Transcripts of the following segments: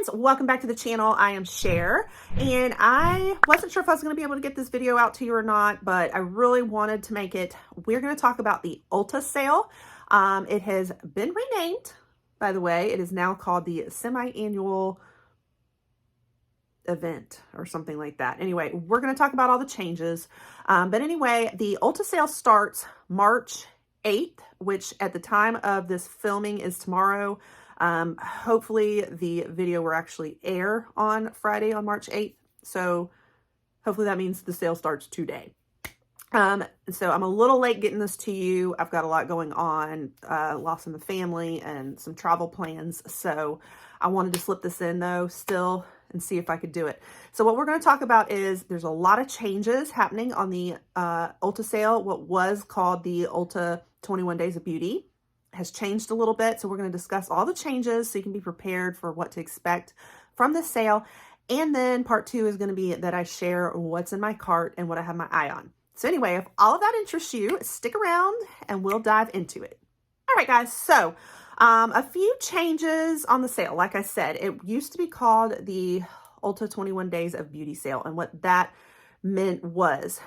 friends, welcome back to the channel. I am Cher, and I wasn't sure if I was going to be able to get this video out to you or not, but I really wanted to make it. We're going to talk about the Ulta sale. It has been renamed, by the way. It is now called the Semi-Annual event or something like that. Anyway, we're going to talk about all the changes. But anyway, the Ulta sale starts March 8th, which at the time of this filming is tomorrow. Hopefully the video will actually air on Friday on March 8th. So hopefully that means the sale starts today. So I'm a little late getting this to you. I've got a lot going on, loss in the family and some travel plans. So I wanted to slip this in though still and see if I could do it. So what we're going to talk about is there's a lot of changes happening on the Ulta sale. What was called the Ulta 21 Days of Beauty has changed a little bit. So we're going to discuss all the changes so you can be prepared for what to expect from the sale. And then part 2 is going to be that I share what's in my cart and what I have my eye on. So anyway, if all of that interests you, stick around and we'll dive into it. All right, guys. So a few changes on the sale. Like I said, it used to be called the Ulta 21 Days of Beauty sale. And what that meant was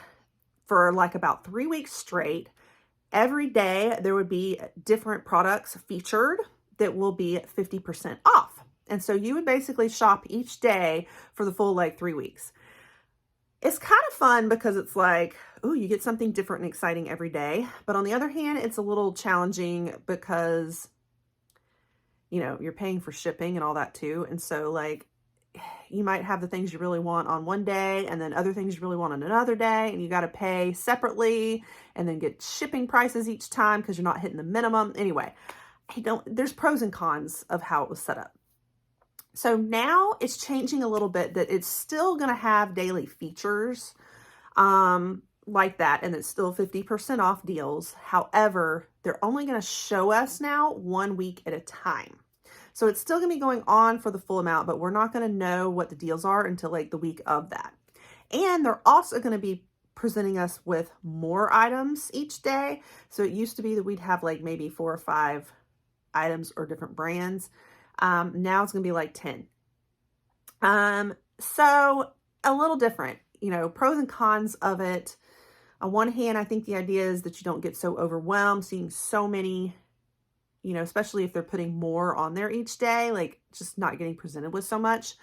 for like about 3 weeks straight, every day there would be different products featured that will be 50% off. And so you would basically shop each day for the full like 3 weeks. It's kind of fun because it's like, oh, you get something different and exciting every day. But on the other hand, it's a little challenging because, you know, you're paying for shipping and all that too. And so like, you might have the things you really want on one day and then other things you really want on another day, and you got to pay separately and then get shipping prices each time because you're not hitting the minimum. Anyway, there's pros and cons of how it was set up. So now it's changing a little bit that it's still going to have daily features like that, and it's still 50% off deals. However, they're only going to show us now 1 week at a time. So it's still going to be going on for the full amount, but we're not going to know what the deals are until like the week of that. And they're also going to be presenting us with more items each day. So it used to be that we'd have like maybe 4 or 5 items or different brands. Now it's going to be like 10. So a little different, you know, pros and cons of it. On one hand, I think the idea is that you don't get so overwhelmed seeing so many, you know, especially if they're putting more on there each day, like just not getting presented with so much.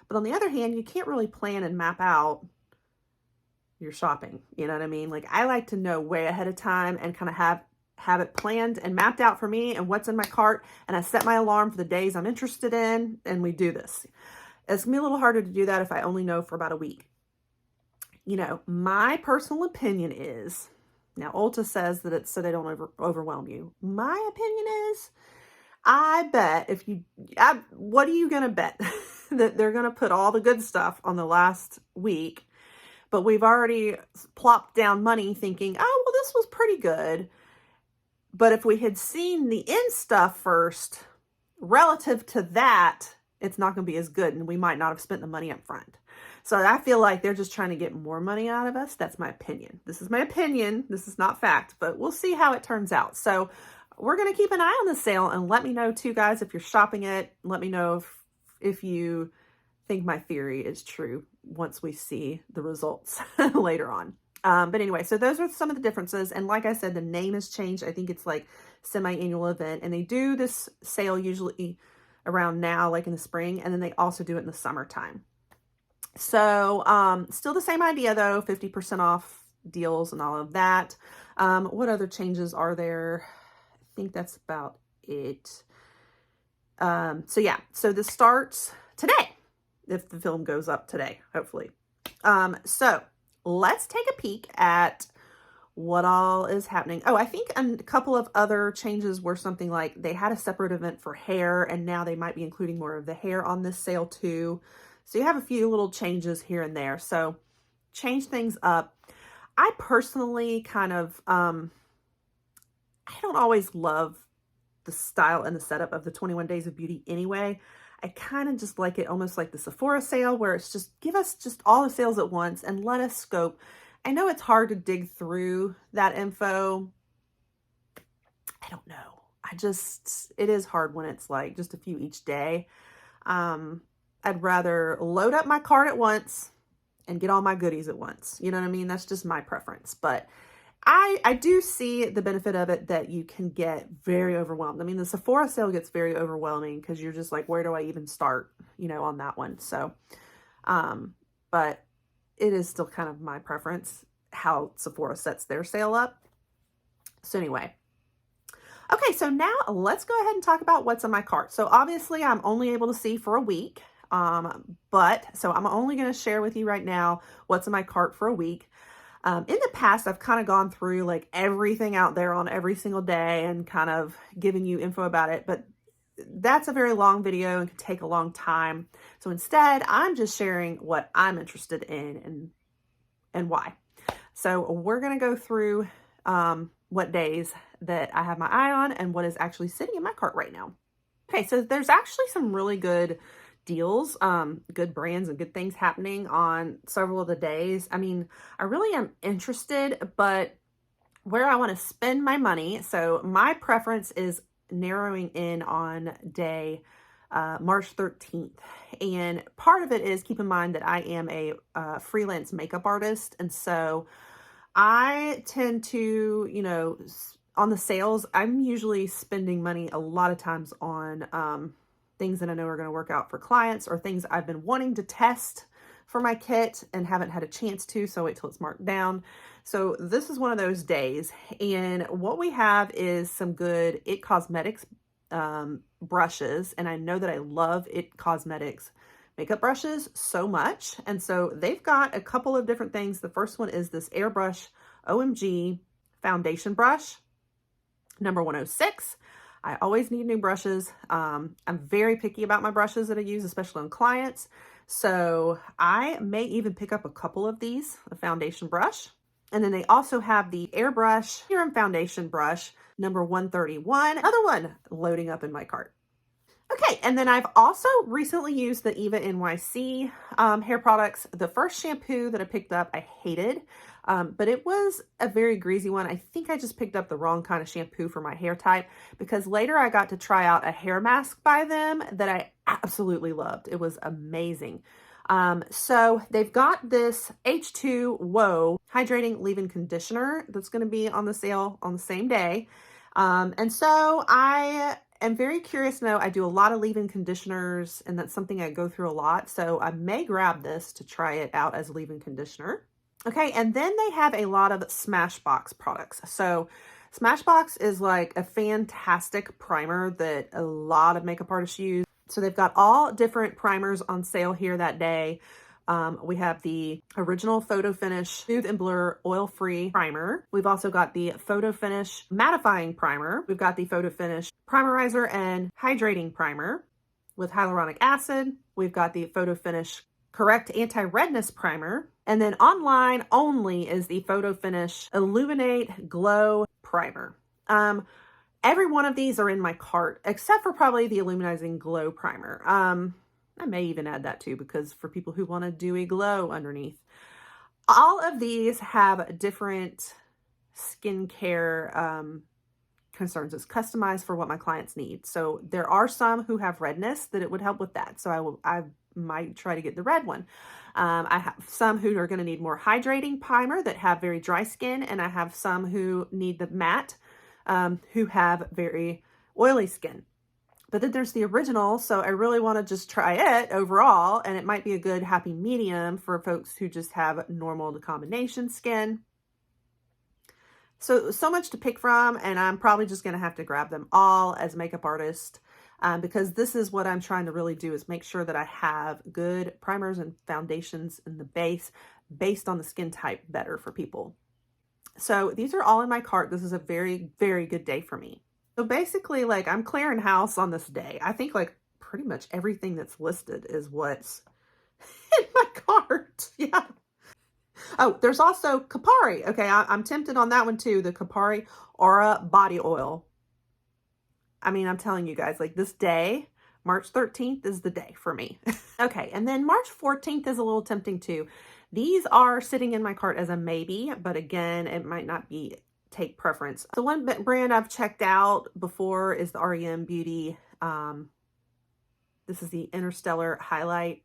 But on the other hand, you can't really plan and map out your shopping. You know what I mean? Like I like to know way ahead of time and kind of have it planned and mapped out for me and what's in my cart. And I set my alarm for the days I'm interested in, and we do this. It's gonna be a little harder to do that if I only know for about a week. You know, my personal opinion is, now Ulta says that it's so they don't overwhelm you. My opinion is, I bet what are you going to bet? That they're going to put all the good stuff on the last week, but we've already plopped down money thinking, oh, well, this was pretty good. But if we had seen the end stuff first, relative to that, it's not going to be as good, and we might not have spent the money up front. So I feel like they're just trying to get more money out of us. That's my opinion. This is my opinion. This is not fact, but we'll see how it turns out. So we're going to keep an eye on the sale, and let me know too, guys, if you're shopping it. Let me know if you think my theory is true once we see the results later on. But anyway, so those are some of the differences. And like I said, the name has changed. I think it's like semi-annual event, and they do this sale usually around now, like in the spring, and then they also do it in the summertime. So, still the same idea though, 50% off deals and all of that. What other changes are there? I think that's about it. So yeah, so this starts today, if the film goes up today, hopefully. So let's take a peek at what all is happening. Oh, I think a couple of other changes were something like they had a separate event for hair, and now they might be including more of the hair on this sale too. So you have a few little changes here and there. So change things up. I personally kind of, I don't always love the style and the setup of the 21 Days of Beauty anyway. I kind of just like it almost like the Sephora sale, where it's just give us just all the sales at once and let us scope. I know it's hard to dig through that info. I don't know. It is hard when it's like just a few each day. I'd rather load up my cart at once and get all my goodies at once. You know what I mean? That's just my preference. But I do see the benefit of it, that you can get very overwhelmed. I mean, the Sephora sale gets very overwhelming because you're just like, where do I even start, you know, on that one. So, but it is still kind of my preference how Sephora sets their sale up. So anyway, okay, so now let's go ahead and talk about what's in my cart. So obviously I'm only able to see for a week, so I'm only going to share with you right now what's in my cart for a week. In the past, I've kind of gone through like everything out there on every single day and kind of given you info about it, but that's a very long video and can take a long time. So instead, I'm just sharing what I'm interested in and why. So we're going to go through what days that I have my eye on and what is actually sitting in my cart right now. Okay, so there's actually some really good deals, good brands and good things happening on several of the days. I mean, I really am interested, but where I want to spend my money, so my preference is narrowing in on day March 13th. And part of it is, keep in mind that I am a freelance makeup artist. And so I tend to, you know, on the sales, I'm usually spending money a lot of times on things that I know are going to work out for clients, or things I've been wanting to test for my kit and haven't had a chance to, so wait till it's marked down. So this is one of those days. And what we have is some good IT Cosmetics brushes. And I know that I love IT Cosmetics makeup brushes so much. And so they've got a couple of different things. The first one is this Airbrush OMG foundation brush, number 106. I always need new brushes. I'm very picky about my brushes that I use, especially on clients. So I may even pick up a couple of these, a foundation brush. And then they also have the Airbrush Serum Foundation Brush, number 131. Another one loading up in my cart. Okay, and then I've also recently used the Eva NYC hair products. The first shampoo that I picked up, I hated, but it was a very greasy one. I think I just picked up the wrong kind of shampoo for my hair type, because later I got to try out a hair mask by them that I absolutely loved. It was amazing. So they've got this H2 Whoa Hydrating Leave-In Conditioner that's going to be on the sale on the same day. And so I am very curious to know, I do a lot of leave-in conditioners, and that's something I go through a lot. So I may grab this to try it out as a leave-in conditioner. Okay, and then they have a lot of Smashbox products. So Smashbox is like a fantastic primer that a lot of makeup artists use. So they've got all different primers on sale here that day. We have the original Photo Finish Smooth and Blur Oil-Free Primer. We've also got the Photo Finish Mattifying Primer. We've got the Photo Finish Primerizer and Hydrating Primer with hyaluronic acid. We've got the Photo Finish Correct Anti-Redness Primer. And then online only is the Photo Finish Illuminate Glow Primer. Every one of these are in my cart, except for probably the Illuminizing Glow Primer. I may even add that too, because for people who want a dewy glow underneath. All of these have different skincare concerns. It's customized for what my clients need. So there are some who have redness that it would help with that. So I might try to get the red one. I have some who are going to need more hydrating primer that have very dry skin, and I have some who need the matte who have very oily skin. But then there's the original, so I really want to just try it overall, and it might be a good happy medium for folks who just have normal to combination skin. So much to pick from, and I'm probably just going to have to grab them all as a makeup artist, because this is what I'm trying to really do, is make sure that I have good primers and foundations in the base based on the skin type better for people. So these are all in my cart. This is a very, very good day for me. So basically, like, I'm clearing house on this day. I think like pretty much everything that's listed is what's in my cart. Yeah. Oh, there's also Kapari. Okay, I'm tempted on that one too. The Kapari Aura Body Oil. I mean, I'm telling you guys, like, this day, March 13th is the day for me. Okay, and then March 14th is a little tempting too. These are sitting in my cart as a maybe, but again, it might not be take preference. The one brand I've checked out before is the REM Beauty, the This is the Interstellar Highlight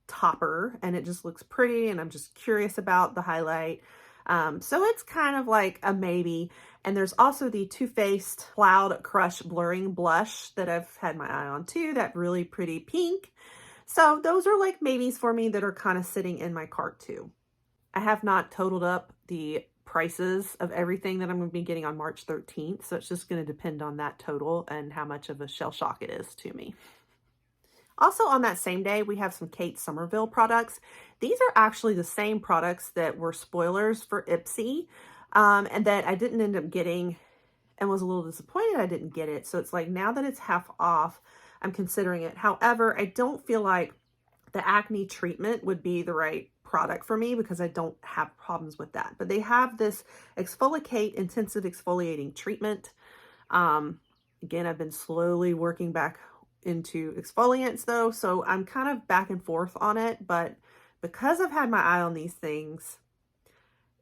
Topper, and it just looks pretty, and I'm just curious about the highlight. So it's kind of like a maybe. And there's also the Too Faced Cloud Crush Blurring Blush that I've had my eye on too, that really pretty pink. So those are like maybes for me that are kind of sitting in my cart too. I have not totaled up the prices of everything that I'm going to be getting on March 13th. So it's just going to depend on that total and how much of a shell shock it is to me. Also on that same day, we have some Kate Somerville products. These are actually the same products that were spoilers for Ipsy, and that I didn't end up getting and was a little disappointed I didn't get it. So it's like, now that it's half off, I'm considering it. However, I don't feel like the acne treatment would be the right product for me because I don't have problems with that. But they have this Exfoliate Intensive Exfoliating Treatment. Again, I've been slowly working back into exfoliants though, so I'm kind of back and forth on it, but because I've had my eye on these things,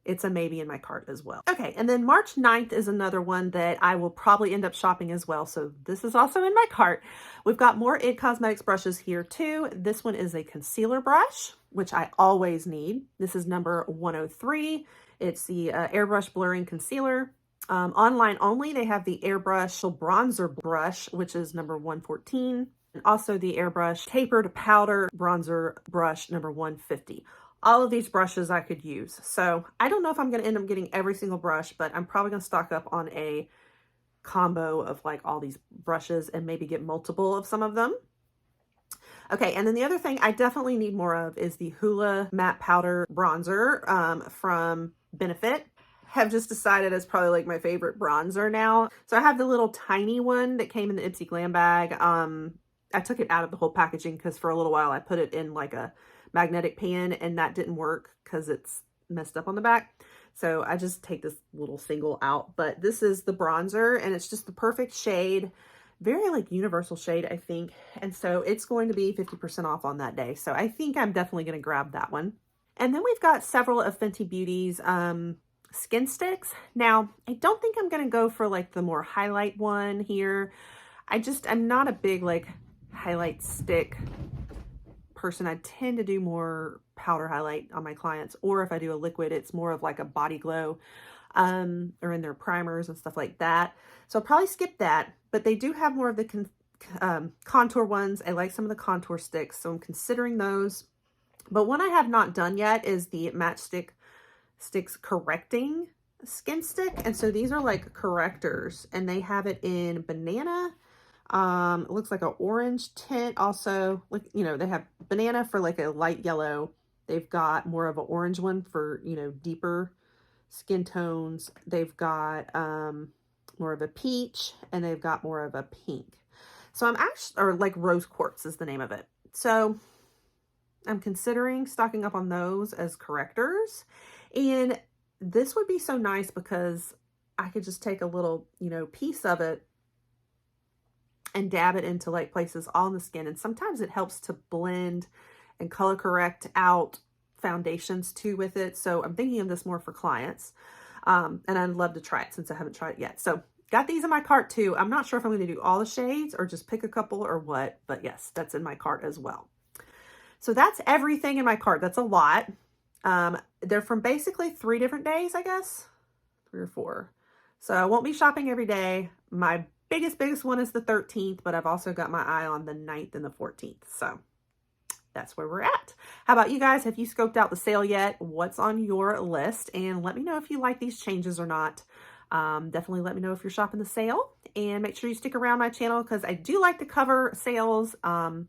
it's a maybe in my cart as well. Okay, and then March 9th is another one that I will probably end up shopping as well, so this is also in my cart. We've got more IT Cosmetics brushes here too. This one is a concealer brush, which I always need. This is number 103. It's the Airbrush Blurring Concealer. Online only, they have the Airbrush Bronzer Brush, which is number 114. And also the Airbrush Tapered Powder Bronzer Brush, number 150. All of these brushes I could use. So I don't know if I'm going to end up getting every single brush, but I'm probably going to stock up on a combo of like all these brushes and maybe get multiple of some of them. Okay, and then the other thing I definitely need more of is the Hoola Matte Powder Bronzer from Benefit. Have just decided it's probably like my favorite bronzer now. So I have the little tiny one that came in the Ipsy Glam bag. I took it out of the whole packaging because for a little while I put it in like a magnetic pan and that didn't work because it's messed up on the back. So I just take this little single out, but this is the bronzer and it's just the perfect shade. Very like universal shade, I think. And so it's going to be 50% off on that day. So I think I'm definitely going to grab that one. And then we've got several of Fenty Beauty's skin sticks. Now, I don't think I'm going to go for like the more highlight one here. I'm not a big like highlight stick person. I tend to do more powder highlight on my clients, or if I do a liquid, it's more of like a body glow or in their primers and stuff like that. So I'll probably skip that, but they do have more of the contour ones. I like some of the contour sticks, so I'm considering those. But one I have not done yet is the Matchstick Sticks Correcting Skin Stick. And so these are like correctors and they have it in banana. It looks like an orange tint. Also, like, you know, they have banana for like a light yellow. They've got more of an orange one for, you know, deeper skin tones. They've got more of a peach and they've got more of a pink. So I'm actually, or like rose quartz is the name of it. So I'm considering stocking up on those as correctors. And this would be so nice because I could just take a little, you know, piece of it and dab it into like places on the skin. And sometimes it helps to blend and color correct out foundations too with it. So I'm thinking of this more for clients. And I'd love to try it since I haven't tried it yet. So got these in my cart too. I'm not sure if I'm going to do all the shades or just pick a couple or what, but yes, that's in my cart as well. So that's everything in my cart. That's a lot. They're from basically 3 different days, I guess, 3 or 4. So I won't be shopping every day. My biggest one is the 13th, but I've also got my eye on the 9th and the 14th. So that's where we're at. How about you guys? Have you scoped out the sale yet? What's on your list? And let me know if you like these changes or not. Definitely let me know if you're shopping the sale, and make sure you stick around my channel because I do like to cover sales and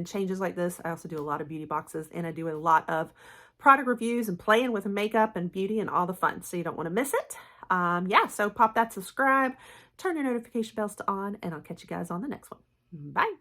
changes like this. I also do a lot of beauty boxes, and I do a lot of product reviews and playing with makeup and beauty and all the fun. So you don't want to miss it. Yeah, so pop that subscribe, turn your notification bells to on, and I'll catch you guys on the next one. Bye.